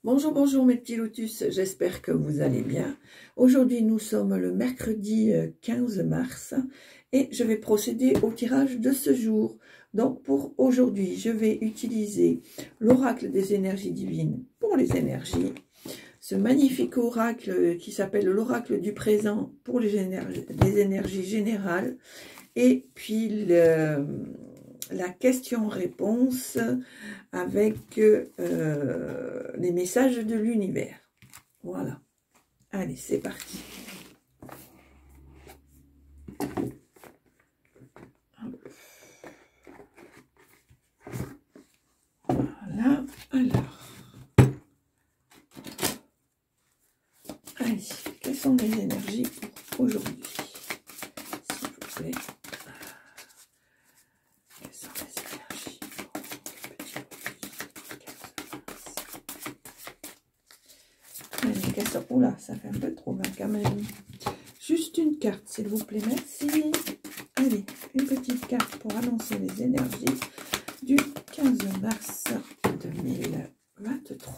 Bonjour, bonjour mes petits lotus, j'espère que vous allez bien. Aujourd'hui, nous sommes le mercredi 15 mars et je vais procéder au tirage de ce jour. Donc pour aujourd'hui, je vais utiliser l'oracle des énergies divines pour les énergies. Ce magnifique oracle qui s'appelle l'oracle du présent pour les énergies générales. Et puis la question-réponse avec les messages de l'univers. Voilà. Allez, c'est parti. Voilà. Alors. Allez, quelles sont les énergies pour aujourd'hui, s'il vous plaît? Quelles sont les énergies pour le petit Allez, quelles sont... Oula, ça fait un peu trop mal quand même. Juste une carte, s'il vous plaît, merci. Allez, une petite carte pour annoncer les énergies du 15 mars 2023.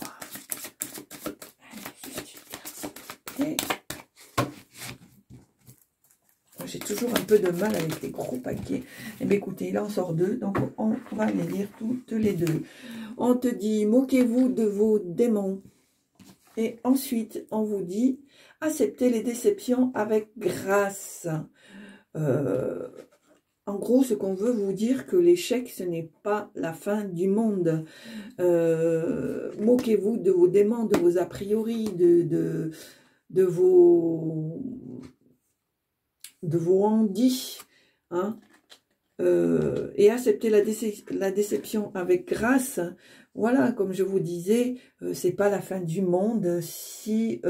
J'ai toujours un peu de mal avec les gros paquets. Eh bien, écoutez, il en sort deux, donc on va les lire toutes les deux. On te dit, moquez-vous de vos démons. Et ensuite, on vous dit, acceptez les déceptions avec grâce. En gros, ce qu'on veut vous dire, que l'échec, ce n'est pas la fin du monde. Moquez-vous de vos démons, de vos a priori, de vos handis, hein, et accepter la déception avec grâce. Voilà, comme je vous disais, c'est pas la fin du monde si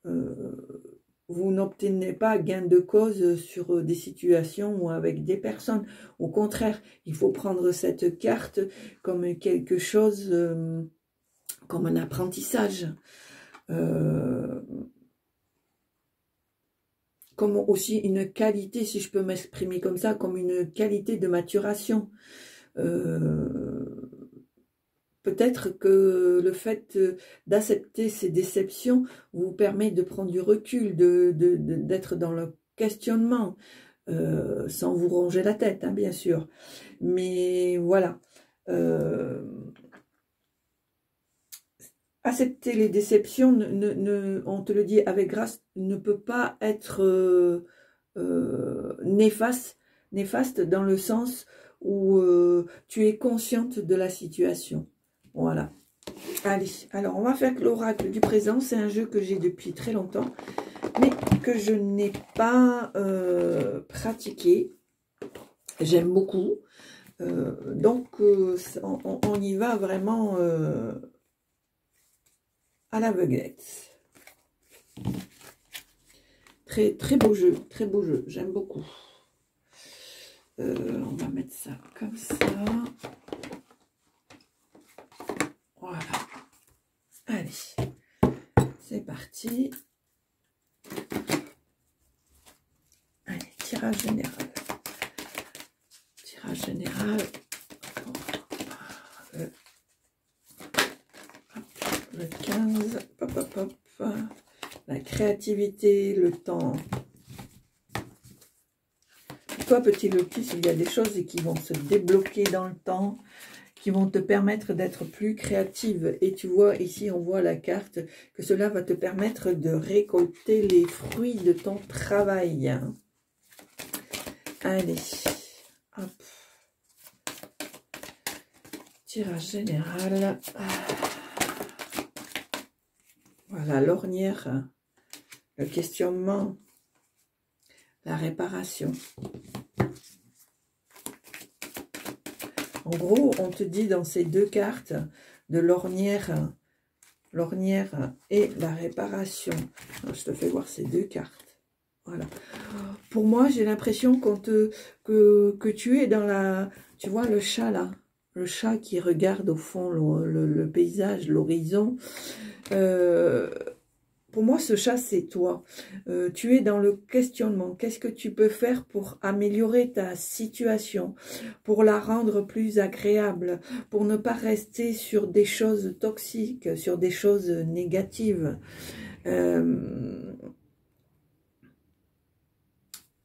vous n'obtenez pas gain de cause sur des situations ou avec des personnes. Au contraire, il faut prendre cette carte comme quelque chose, comme un apprentissage. Comme aussi une qualité, si je peux m'exprimer comme ça, comme une qualité de maturation. Peut-être que le fait d'accepter ces déceptions vous permet de prendre du recul, d'être dans le questionnement, sans vous ronger la tête, hein, bien sûr. Mais voilà. Accepter les déceptions, on te le dit avec grâce, ne peut pas être néfaste dans le sens où tu es consciente de la situation. Voilà. Allez, alors on va faire l'oracle du présent. C'est un jeu que j'ai depuis très longtemps, mais que je n'ai pas pratiqué. J'aime beaucoup. Donc, on y va vraiment... à l'aveuglette. Très beau jeu, j'aime beaucoup. On va mettre ça comme ça. Voilà. Allez, c'est parti. Allez, tirage général. Tirage général. Le 15, hop, la créativité, le temps. Toi, petit lotus, il y a des choses qui vont se débloquer dans le temps, qui vont te permettre d'être plus créative. Et tu vois, ici, on voit la carte, que cela va te permettre de récolter les fruits de ton travail. Allez, hop. Tirage général. Voilà, l'ornière, le questionnement, la réparation. En gros, on te dit dans ces deux cartes de l'ornière et la réparation. Alors, je te fais voir ces deux cartes. Voilà. Pour moi, j'ai l'impression que tu es dans la... Tu vois le chat là, le chat qui regarde au fond le paysage, l'horizon. Pour pour moi, ce chat, c'est toi. Tu es dans le questionnement. Qu'est-ce que tu peux faire pour améliorer ta situation, pour la rendre plus agréable, pour ne pas rester sur des choses toxiques, sur des choses négatives.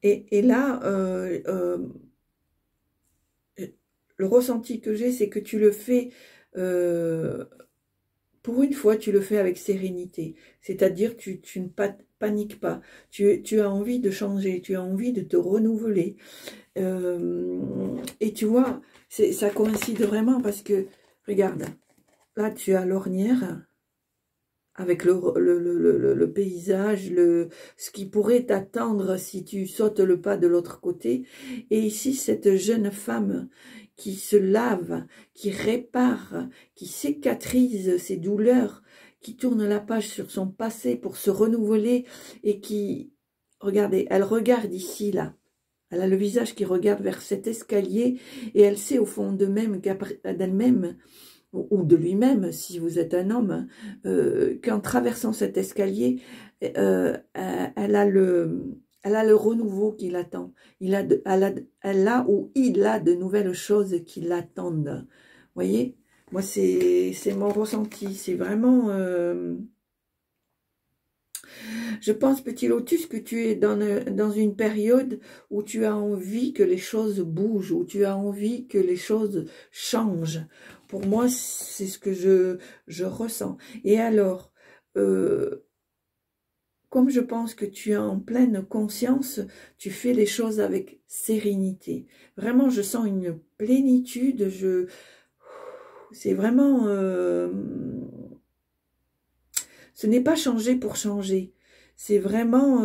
Et là, le ressenti que j'ai, c'est que tu le fais, pour une fois, tu le fais avec sérénité. C'est-à-dire que tu ne paniques pas. Tu as envie de changer, tu as envie de te renouveler. Et tu vois, ça coïncide vraiment parce que, regarde, là tu as l'ornière avec le paysage, ce qui pourrait t'attendre si tu sautes le pas de l'autre côté. Et ici, cette jeune femme qui se lave, qui répare, qui cicatrise ses douleurs, qui tourne la page sur son passé pour se renouveler et qui, regardez, elle regarde ici, là. Elle a le visage qui regarde vers cet escalier et elle sait au fond d'elle-même, ou de lui-même, si vous êtes un homme, qu'en traversant cet escalier, elle a le renouveau qui l'attend. Elle a ou il a de nouvelles choses qui l'attendent. Vous voyez? Moi, c'est mon ressenti. C'est vraiment... Je pense, petit lotus, que tu es dans une période où tu as envie que les choses bougent, où tu as envie que les choses changent. Pour moi, c'est ce que je ressens. Et alors, comme je pense que tu es en pleine conscience, tu fais les choses avec sérénité. Vraiment, je sens une plénitude. C'est vraiment... ce n'est pas changer pour changer. C'est vraiment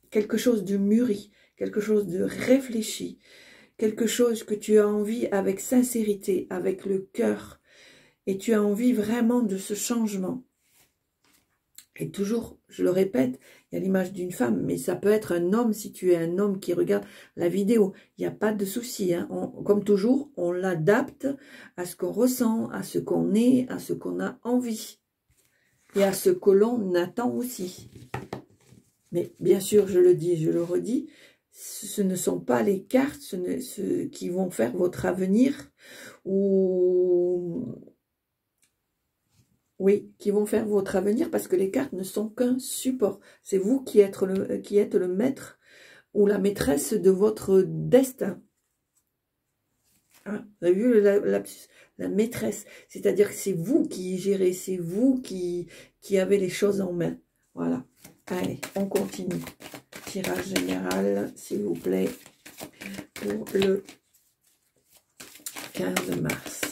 quelque chose de mûri, quelque chose de réfléchi, quelque chose que tu as envie avec sincérité, avec le cœur. Et tu as envie vraiment de ce changement. Et toujours, je le répète, il y a l'image d'une femme, mais ça peut être un homme si tu es un homme qui regarde la vidéo. Il n'y a pas de souci. Hein. Comme toujours, on l'adapte à ce qu'on ressent, à ce qu'on est, à ce qu'on a envie. Et à ce que l'on attend aussi. Mais bien sûr, je le dis, je le redis, ce ne sont pas les cartes ceux qui vont faire votre avenir, ou... Oui, qui vont faire votre avenir, parce que les cartes ne sont qu'un support. C'est vous qui êtes le maître ou la maîtresse de votre destin. Hein, vous avez vu la maîtresse, c'est-à-dire que c'est vous qui gérez, c'est vous qui avez les choses en main. Voilà. Allez, on continue. Tirage général, s'il vous plaît, pour le 15 mars.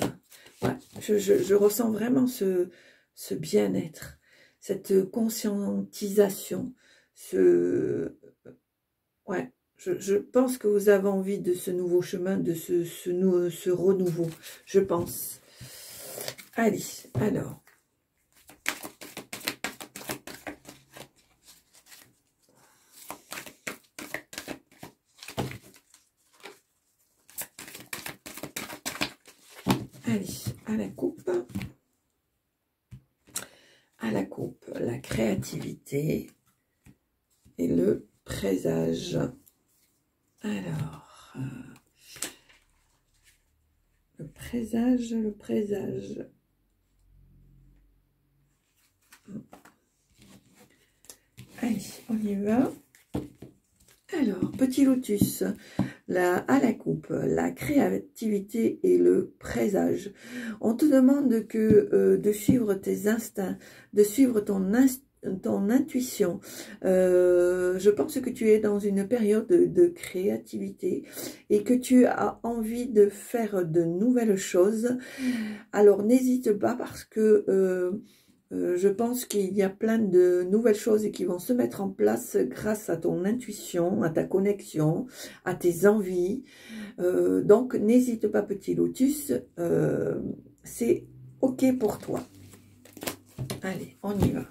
Ouais, je ressens vraiment ce bien-être, cette conscientisation, ouais, je pense que vous avez envie de ce nouveau chemin, de ce renouveau, je pense. Allez, alors. Allez, à la coupe. À la coupe, la créativité et le présage. Alors, le présage. Allez, on y va. Alors, petit lotus, à la coupe, la créativité et le présage. On te demande de suivre tes instincts, de suivre ton intuition. Je pense que tu es dans une période de créativité et que tu as envie de faire de nouvelles choses. Alors, n'hésite pas parce que... je pense qu'il y a plein de nouvelles choses qui vont se mettre en place grâce à ton intuition, à ta connexion, à tes envies. Donc, n'hésite pas, petit lotus, c'est OK pour toi. Allez, on y va.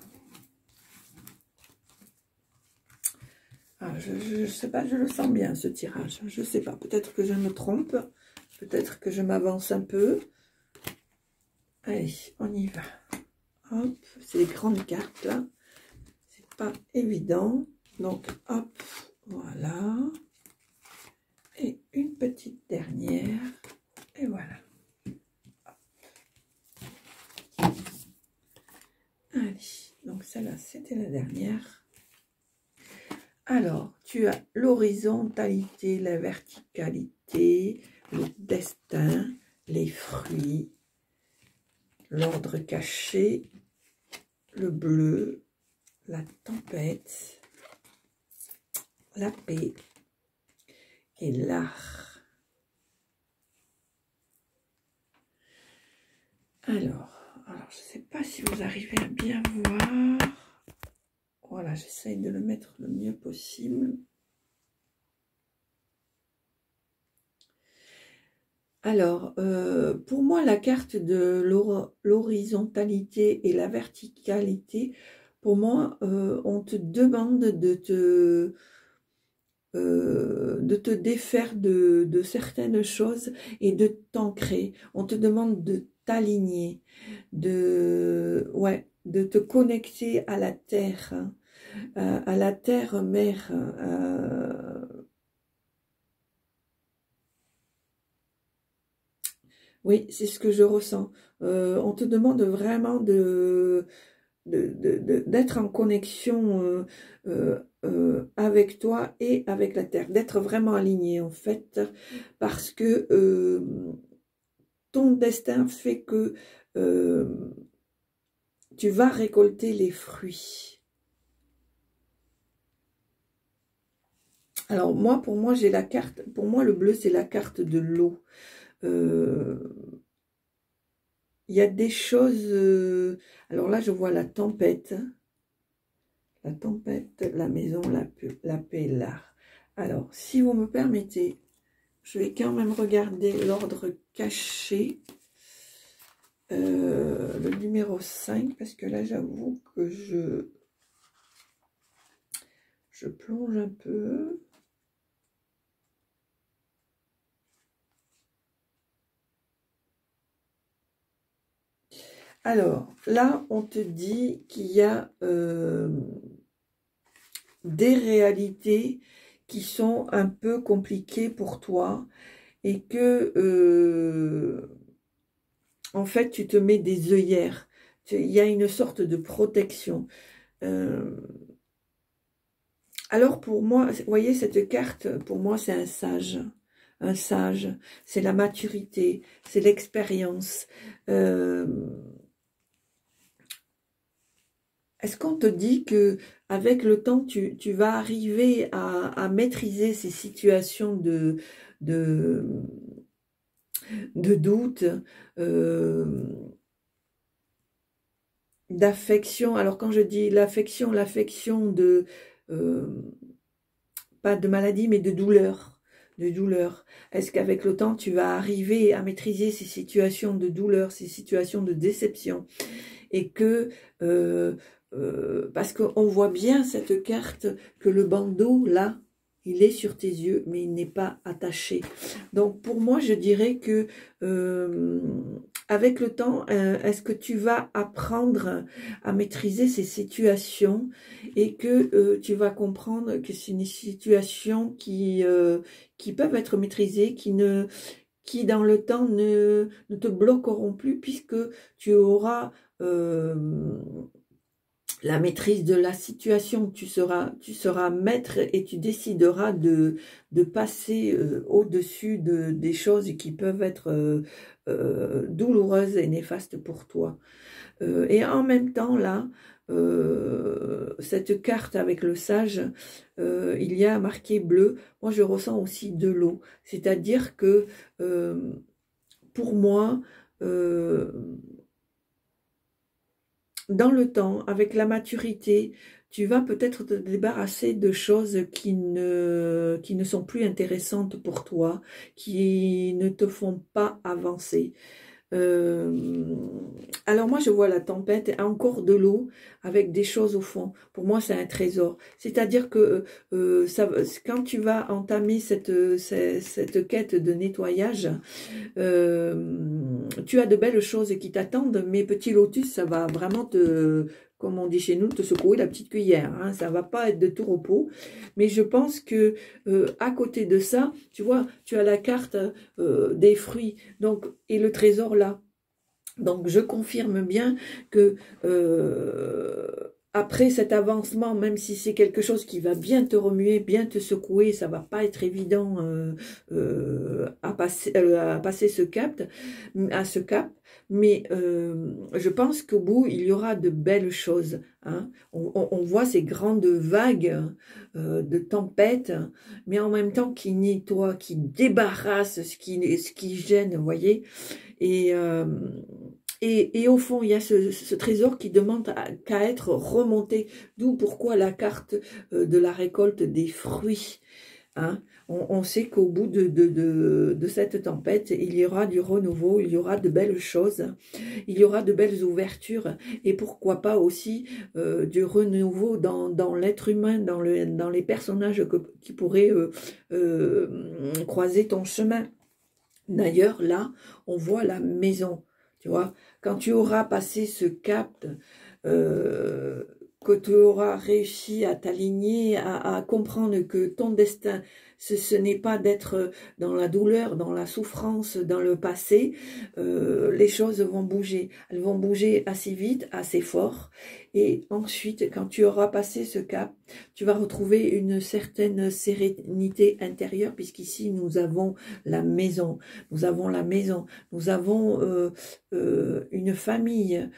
Ah, je sais pas, je le sens bien, ce tirage. Je sais pas, peut-être que je me trompe, peut-être que je m'avance un peu. Allez, on y va. hop, c'est les grandes cartes là, c'est pas évident, donc hop, voilà, et une petite dernière, et voilà. Allez, donc celle-là c'était la dernière. Alors, tu as l'horizontalité, la verticalité, le destin, les fruits, l'ordre caché, le bleu, la tempête, la paix et l'art. Alors, je ne sais pas si vous arrivez à bien voir. Voilà, j'essaye de le mettre le mieux possible. Alors, pour moi, la carte de l'horizontalité et la verticalité, pour moi, on te demande de te défaire de certaines choses et de t'ancrer. On te demande de t'aligner, ouais, de te connecter à la terre, à la terre mère. Oui, c'est ce que je ressens. On te demande vraiment d'être en connexion avec toi et avec la terre, d'être vraiment aligné en fait, parce que ton destin fait que tu vas récolter les fruits. Alors moi, pour moi, j'ai la carte, pour moi le bleu c'est la carte de l'eau. Il y a des choses, alors là je vois la tempête, la maison, la paix, l'art. Alors si vous me permettez, je vais quand même regarder l'ordre caché, le numéro 5, parce que là j'avoue que je plonge un peu. Alors, là, on te dit qu'il y a des réalités qui sont un peu compliquées pour toi et que, en fait, tu te mets des œillères. Il y a une sorte de protection. Alors, pour moi, vous voyez, cette carte, pour moi, c'est un sage. Un sage, c'est la maturité, c'est l'expérience. Est-ce qu'on te dit que avec le temps, tu vas arriver à maîtriser ces situations de, de doute, d'affection? Alors quand je dis l'affection de, pas de maladie, mais de douleur. De douleur. Est-ce qu'avec le temps, tu vas arriver à maîtriser ces situations de douleur, ces situations de déception? Et que... parce qu'on voit bien cette carte que le bandeau, là, il est sur tes yeux, mais il n'est pas attaché. Donc, pour moi, je dirais que avec le temps, est-ce que tu vas apprendre à maîtriser ces situations et que tu vas comprendre que c'est une situation qui peuvent être maîtrisées, qui dans le temps ne te bloqueront plus puisque tu auras la maîtrise de la situation, tu seras maître et tu décideras de passer au-dessus des choses qui peuvent être douloureuses et néfastes pour toi. Et en même temps, là, cette carte avec le sage, il y a marqué bleu. Moi, je ressens aussi de l'eau. C'est-à-dire que, pour moi, dans le temps, avec la maturité, tu vas peut-être te débarrasser de choses qui ne sont plus intéressantes pour toi, qui ne te font pas avancer. Alors moi, je vois la tempête, encore de l'eau avec des choses au fond. Pour moi, c'est un trésor. C'est-à-dire que quand tu vas entamer cette quête de nettoyage, tu as de belles choses qui t'attendent, mais petit lotus, ça va vraiment te, comme on dit chez nous, te secouer la petite cuillère. Hein, ça va pas être de tout repos. Mais je pense que à côté de ça, tu vois, tu as la carte des fruits, donc et le trésor là. Donc, je confirme bien que après cet avancement, même si c'est quelque chose qui va bien te remuer, bien te secouer, ça va pas être évident à passer à ce cap. Mais je pense qu'au bout, il y aura de belles choses. Hein. On voit ces grandes vagues de tempête, mais en même temps qui nettoient, qui débarrassent ce qui gêne, vous voyez. Et au fond, il y a ce trésor qui demande qu'à être remonté. D'où pourquoi la carte de la récolte des fruits. Hein. On sait qu'au bout de cette tempête, il y aura du renouveau, il y aura de belles choses, il y aura de belles ouvertures. Et pourquoi pas aussi du renouveau dans l'être humain, dans les personnages qui pourraient croiser ton chemin. D'ailleurs, là, on voit la maison. Tu vois, quand tu auras passé ce cap, que tu auras réussi à t'aligner, à comprendre que ton destin, ce n'est pas d'être dans la douleur, dans la souffrance, dans le passé, les choses vont bouger. Elles vont bouger assez vite, assez fort. Et ensuite, quand tu auras passé ce cap, tu vas retrouver une certaine sérénité intérieure, puisqu'ici, nous avons la maison. Nous avons la maison. Nous avons une famille,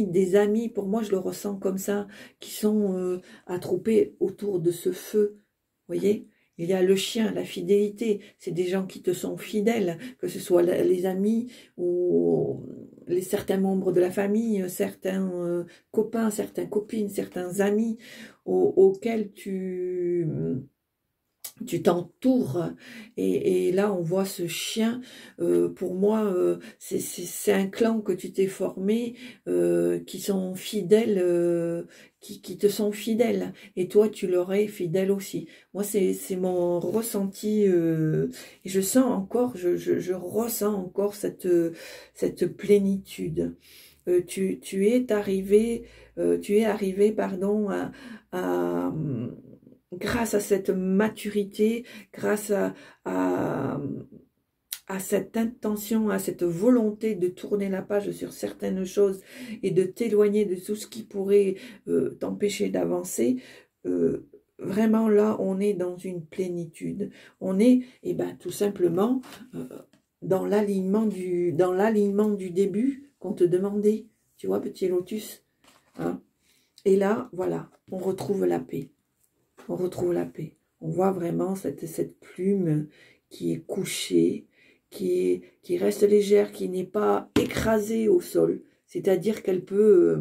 des amis, pour moi je le ressens comme ça, qui sont attroupés autour de ce feu, vous voyez. Il y a le chien, la fidélité, c'est des gens qui te sont fidèles, que ce soit les amis ou certains membres de la famille, certains copains, certaines copines, certains amis auxquels tu t'entoures et là on voit ce chien, pour moi c'est un clan que tu t'es formé, qui sont fidèles, qui te sont fidèles et toi tu leur es fidèle aussi. Moi c'est mon ressenti, et je sens encore, je ressens encore cette plénitude. Tu es arrivé pardon à grâce à cette maturité, grâce à cette intention, à cette volonté de tourner la page sur certaines choses et de t'éloigner de tout ce qui pourrait t'empêcher d'avancer, vraiment là, on est dans une plénitude. On est, tout simplement, dans l'alignement du début qu'on te demandait. Tu vois, petit lotus. Hein. Et là, voilà, on retrouve la paix. On retrouve la paix. On voit vraiment cette plume qui est couchée, qui reste légère, qui n'est pas écrasée au sol. C'est-à-dire qu'elle peut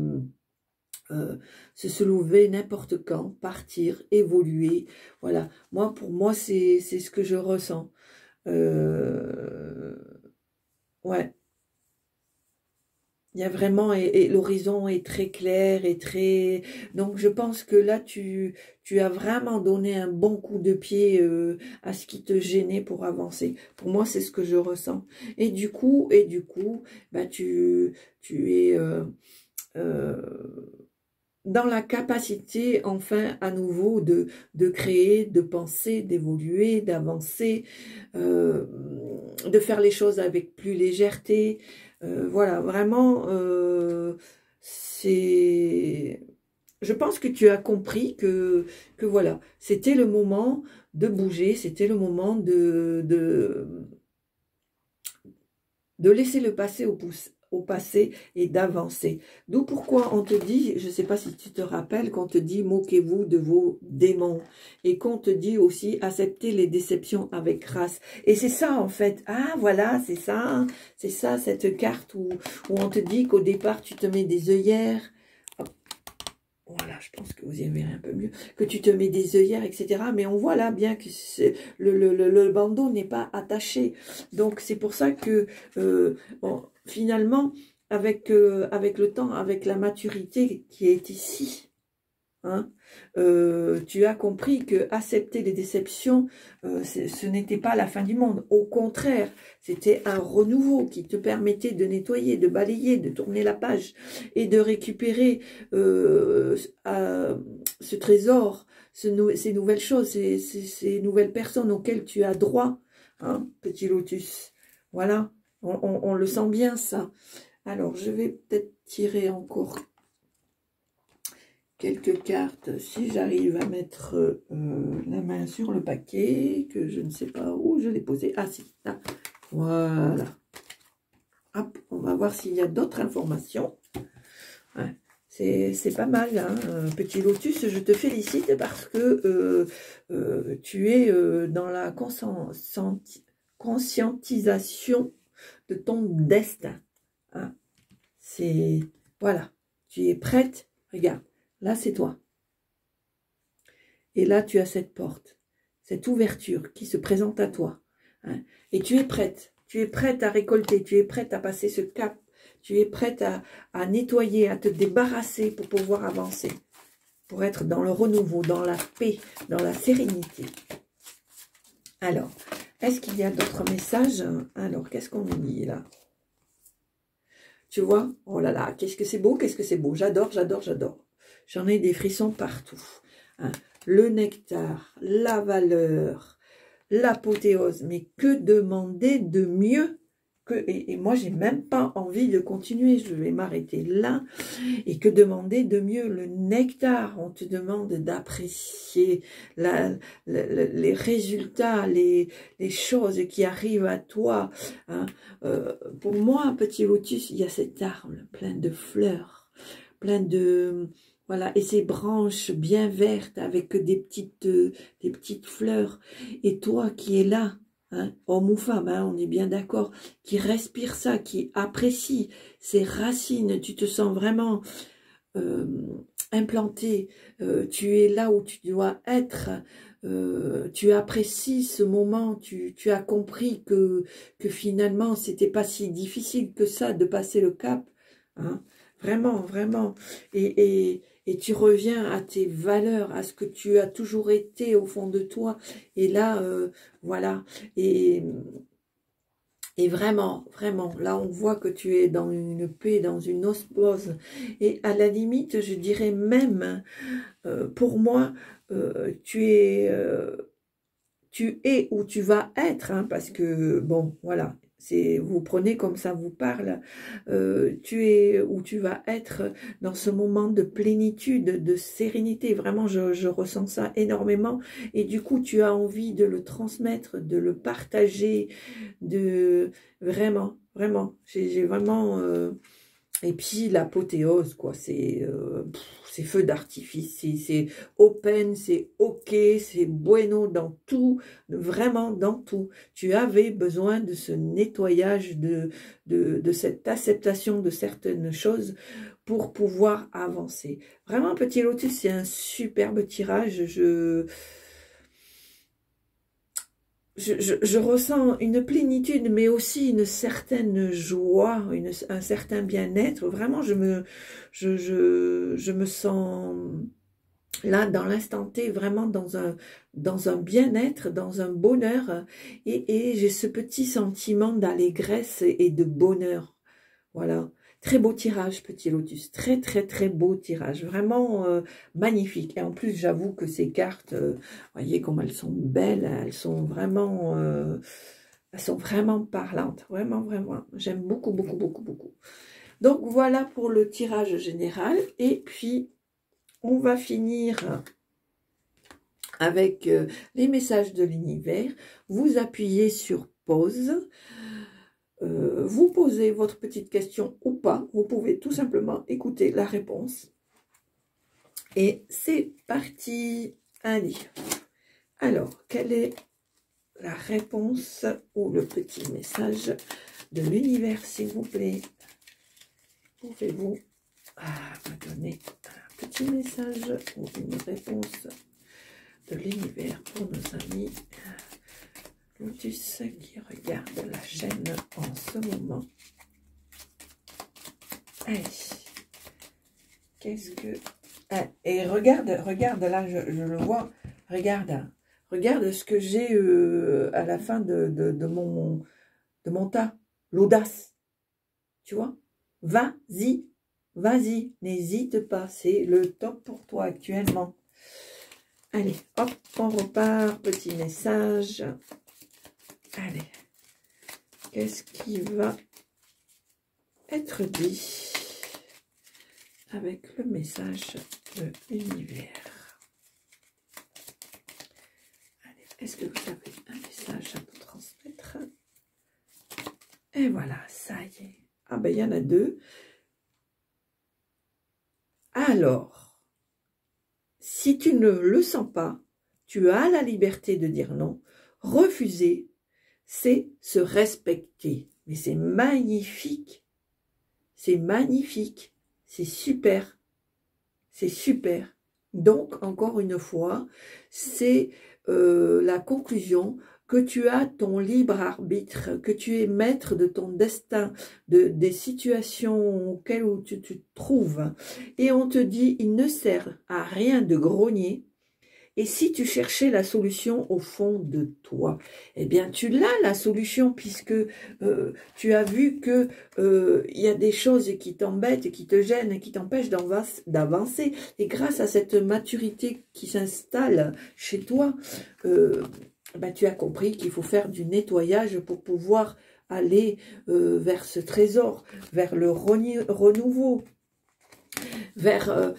se soulever n'importe quand, partir, évoluer. Voilà. Pour moi, c'est ce que je ressens. Ouais. Il y a vraiment, et l'horizon est très clair et très... Donc, je pense que là, tu as vraiment donné un bon coup de pied à ce qui te gênait pour avancer. Pour moi, c'est ce que je ressens. Et du coup, tu es dans la capacité, enfin, à nouveau, de créer, de penser, d'évoluer, d'avancer, de faire les choses avec plus légèreté. Voilà, vraiment, je pense que tu as compris que voilà, c'était le moment de bouger, c'était le moment de laisser le passé au passé et d'avancer. D'où pourquoi on te dit, je ne sais pas si tu te rappelles, qu'on te dit moquez-vous de vos démons et qu'on te dit aussi acceptez les déceptions avec grâce. Et c'est ça en fait. Ah voilà, c'est ça cette carte où on te dit qu'au départ tu te mets des œillères. Voilà, je pense que vous y verrez un peu mieux. Que tu te mets des œillères, etc. Mais on voit là bien que le bandeau n'est pas attaché. Donc, c'est pour ça que, bon, finalement, avec le temps, avec la maturité qui est ici, hein, tu as compris que accepter les déceptions, ce n'était pas la fin du monde. Au contraire, c'était un renouveau qui te permettait de nettoyer, de balayer, de tourner la page et de récupérer ce trésor, ces nouvelles choses, ces nouvelles personnes auxquelles tu as droit, hein, petit lotus. Voilà, on le sent bien ça. Alors, je vais peut-être tirer encore quelques cartes, si j'arrive à mettre la main sur le paquet, que je ne sais pas où je l'ai posé. Ah si, là, voilà. Hop, on va voir s'il y a d'autres informations. Ouais, c'est pas mal, hein. Petit lotus, je te félicite parce que tu es dans la conscientisation de ton destin. Hein. C'est, voilà, tu es prête, regarde. Là, c'est toi. Et là, tu as cette porte, cette ouverture qui se présente à toi. Hein. Et tu es prête. Tu es prête à récolter. Tu es prête à passer ce cap. Tu es prête à nettoyer, à te débarrasser pour pouvoir avancer. Pour être dans le renouveau, dans la paix, dans la sérénité. Alors, est-ce qu'il y a d'autres messages? Alors, qu'est-ce qu'on nous dit là? Tu vois? Oh là là, qu'est-ce que c'est beau, qu'est-ce que c'est beau. J'adore, j'adore, j'adore. J'en ai des frissons partout. Hein. Le nectar, la valeur, l'apothéose. Mais que demander de mieux que... Et moi, j'ai même pas envie de continuer. Je vais m'arrêter là. Et que demander de mieux? Le nectar, on te demande d'apprécier les résultats, les choses qui arrivent à toi. Hein. Pour moi, petit lotus, il y a cet arbre plein de fleurs, plein de... Voilà, et ces branches bien vertes avec des petites fleurs. Et toi qui es là, hein, homme ou femme, hein, on est bien d'accord, qui respire ça, qui apprécie ces racines, tu te sens vraiment implanté, tu es là où tu dois être, tu apprécies ce moment, tu as compris que finalement, c'était pas si difficile que ça de passer le cap, hein. Vraiment, vraiment. Et tu reviens à tes valeurs, à ce que tu as toujours été au fond de toi. Et là, voilà. Et vraiment, vraiment, là, on voit que tu es dans une paix, dans une osmose. Et à la limite, je dirais même, pour moi, tu es où tu vas être, hein, parce que, bon, voilà, vous prenez comme ça vous parle, tu es où tu vas être dans ce moment de plénitude, de sérénité. Vraiment, je ressens ça énormément. Et du coup, tu as envie de le transmettre, de le partager, de vraiment, vraiment. J'ai vraiment... Et puis l'apothéose, quoi, c'est feu d'artifice, c'est open, c'est ok, c'est bueno dans tout, vraiment dans tout. Tu avais besoin de ce nettoyage, de cette acceptation de certaines choses pour pouvoir avancer. Vraiment, Petit Lotus, c'est un superbe tirage. Je ressens une plénitude, mais aussi une certaine joie, un certain bien-être. Vraiment, je me sens là, dans l'instant T, vraiment dans un bien-être, dans un bonheur. Et j'ai ce petit sentiment d'allégresse et de bonheur. Voilà. Très beau tirage, Petit Lotus. Très, très, très beau tirage. Vraiment magnifique. Et en plus, j'avoue que ces cartes, voyez comme elles sont belles. Elles sont vraiment parlantes. Vraiment, vraiment. J'aime beaucoup, beaucoup, beaucoup, beaucoup. Donc, voilà pour le tirage général. Et puis, on va finir avec les messages de l'univers. Vous appuyez sur pause. Vous posez votre petite question ou pas, vous pouvez tout simplement écouter la réponse. Et c'est parti. Allez. Alors, quelle est la réponse ou le petit message de l'univers, s'il vous plaît? Pouvez-vous me donner petit message ou une réponse de l'univers pour nos amis Lotus qui regardent la chaîne en ce moment. Allez, qu'est-ce que... Ah, et regarde là, je le vois, regarde ce que j'ai à la fin de mon tas, l'audace, tu vois, vas-y, n'hésite pas, c'est le top pour toi actuellement. Allez, hop, on repart, petit message. Allez, qu'est-ce qui va être dit avec le message de l'univers? Allez, est-ce que vous avez un message à me transmettre? Et voilà, ça y est. Ah ben, il y en a deux. Alors, si tu ne le sens pas, tu as la liberté de dire non. Refuser, c'est se respecter. Mais c'est magnifique. C'est magnifique. C'est super. C'est super. Donc, encore une fois, c'est la conclusion que tu as ton libre arbitre, que tu es maître de ton destin, des situations auxquelles tu te trouves. Et on te dit, il ne sert à rien de grogner. Et si tu cherchais la solution au fond de toi, eh bien tu l'as la solution puisque tu as vu que il y a des choses qui t'embêtent, qui te gênent, et qui t'empêchent d'avancer. Et grâce à cette maturité qui s'installe chez toi, ben, tu as compris qu'il faut faire du nettoyage pour pouvoir aller vers ce trésor, vers le renouveau, vers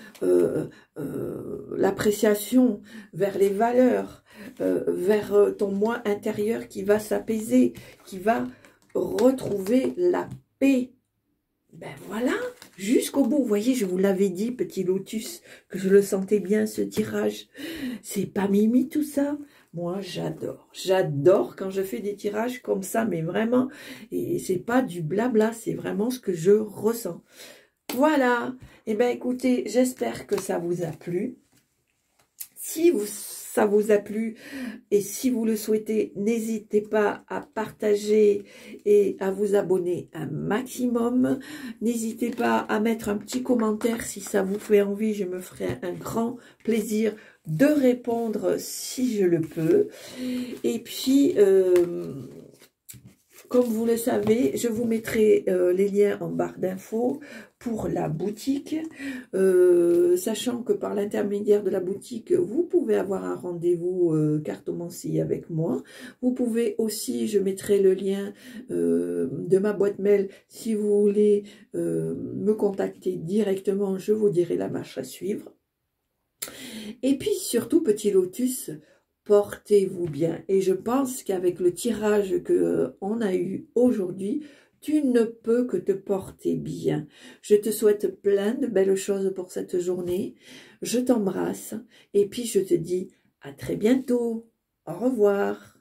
l'appréciation, vers les valeurs, vers ton moi intérieur qui va s'apaiser, qui va retrouver la paix. Ben voilà, jusqu'au bout. Vous voyez, je vous l'avais dit, petit lotus, que je le sentais bien, ce tirage. C'est pas mimi tout ça. Moi, j'adore. J'adore quand je fais des tirages comme ça, mais vraiment, et c'est pas du blabla, c'est vraiment ce que je ressens. Voilà, et bien écoutez, j'espère que ça vous a plu. Si ça vous a plu et si vous le souhaitez, n'hésitez pas à partager et à vous abonner un maximum. N'hésitez pas à mettre un petit commentaire si ça vous fait envie, je me ferai un grand plaisir de répondre si je le peux. Et puis... comme vous le savez, je vous mettrai les liens en barre d'infos pour la boutique, sachant que par l'intermédiaire de la boutique, vous pouvez avoir un rendez-vous cartomancie avec moi. Vous pouvez aussi, je mettrai le lien de ma boîte mail, si vous voulez me contacter directement, je vous dirai la marche à suivre. Et puis surtout, petit lotus, portez-vous bien. Et je pense qu'avec le tirage qu'on a eu aujourd'hui, tu ne peux que te porter bien. Je te souhaite plein de belles choses pour cette journée. Je t'embrasse et puis je te dis à très bientôt. Au revoir.